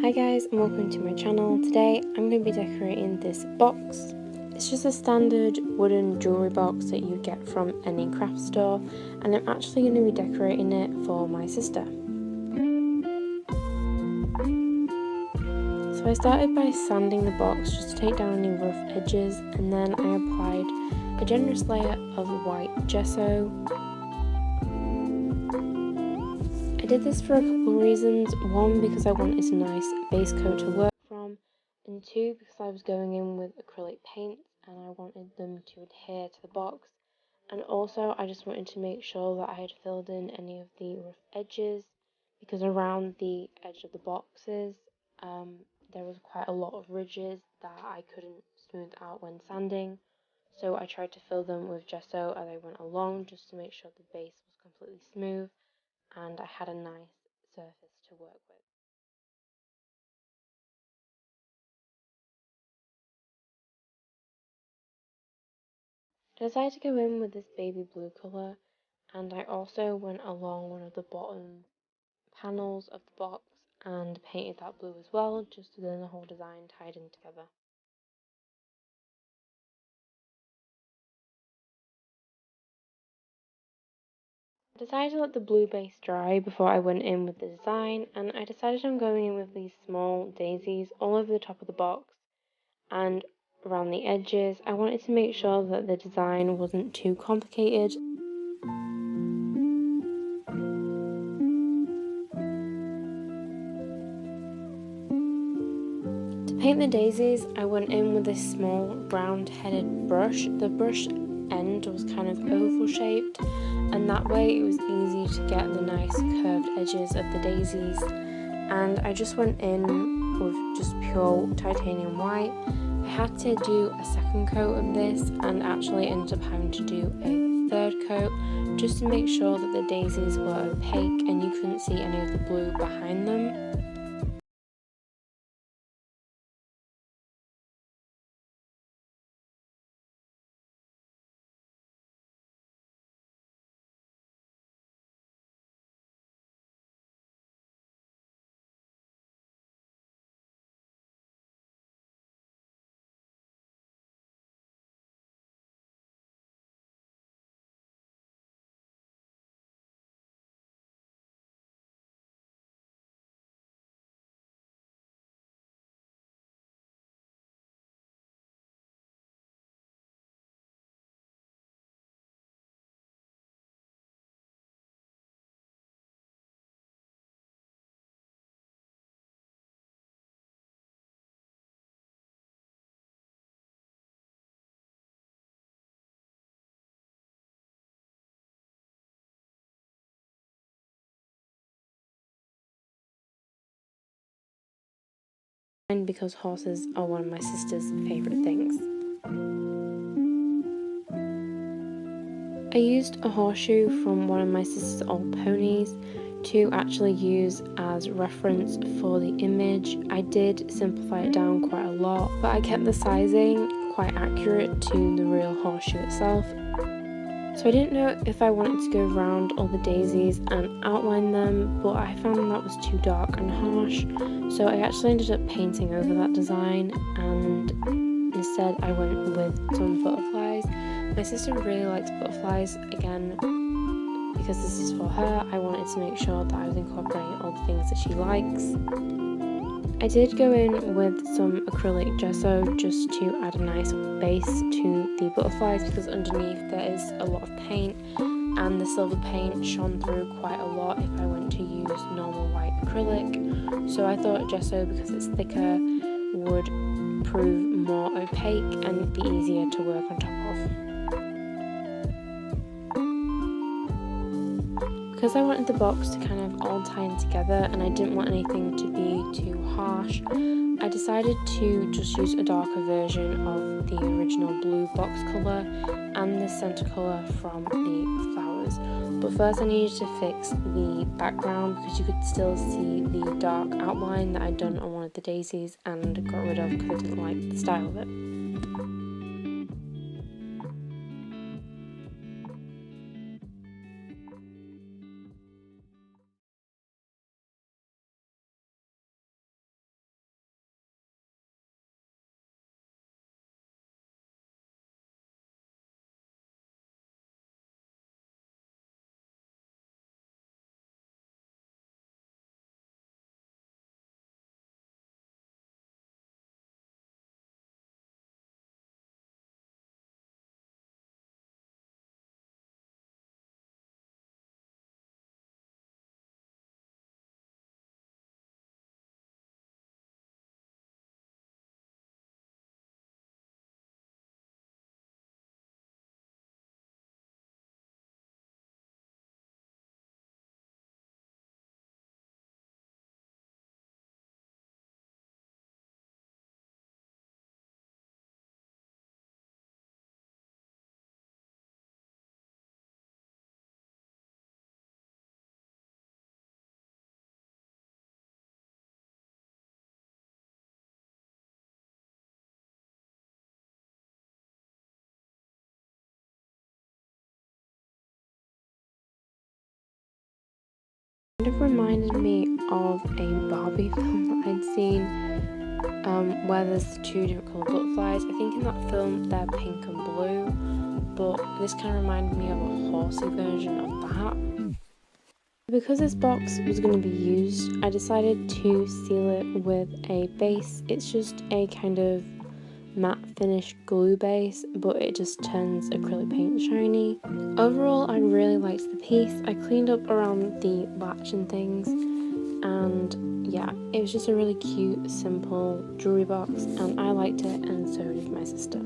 Hi guys and welcome to my channel. Today I'm going to be decorating this box. It's just a standard wooden jewellery box that you get from any craft store, and I'm actually going to be decorating it for my sister. So I started by sanding the box just to take down any rough edges, and then I applied a generous layer of white gesso. I did this for a couple of reasons. One, because I wanted a nice base coat to work from, and two, because I was going in with acrylic paints and I wanted them to adhere to the box, and also I just wanted to make sure that I had filled in any of the rough edges, because around the edge of the boxes there was quite a lot of ridges that I couldn't smooth out when sanding, so I tried to fill them with gesso as I went along just to make sure the base was completely smooth and I had a nice surface to work with. I decided to go in with this baby blue colour, and I also went along one of the bottom panels of the box and painted that blue as well, just so then the whole design tied in together. I decided to let the blue base dry before I went in with the design, and I decided on going in with these small daisies all over the top of the box and around the edges. I wanted to make sure that the design wasn't too complicated. To paint the daisies, I went in with this small round-headed brush. The brush end was kind of oval shaped, and that way it was easy to get the nice curved edges of the daisies. And I just went in with just pure titanium white. I had to do a second coat of this and actually ended up having to do a third coat just to make sure that the daisies were opaque and you couldn't see any of the blue behind them. Because horses are one of my sister's favourite things. I used a horseshoe from one of my sister's old ponies to actually use as reference for the image. I did simplify it down quite a lot, but I kept the sizing quite accurate to the real horseshoe itself. So I didn't know if I wanted to go around all the daisies and outline them, but I found that was too dark and harsh, so I actually ended up painting over that design, and instead I went with some butterflies. My sister really likes butterflies. Again, because this is for her, I wanted to make sure that I was incorporating all the things that she likes. I did go in with some acrylic gesso just to add a nice base to the butterflies, because underneath there is a lot of paint and the silver paint shone through quite a lot if I went to use normal white acrylic. So I thought gesso, because it's thicker, would prove more opaque and be easier to work on top of. Because I wanted the box to kind of all tie in together and I didn't want anything to be too harsh, I decided to just use a darker version of the original blue box colour and the centre colour from the flowers. But first I needed to fix the background, because you could still see the dark outline that I'd done on one of the daisies and got rid of because I didn't like the style of it. Kind of reminded me of a Barbie film that I'd seen, where there's two different coloured butterflies. I think in that film they're pink and blue, but this kind of reminded me of a horsey version of that. Because this box was going to be used, I decided to seal it with a base. It's just a kind of matte finish glue base, but it just turns acrylic paint shiny. Overall, I really liked the piece. I cleaned up around the latch and things, and yeah, it was just a really cute, simple jewellery box, and I liked it, and so did my sister.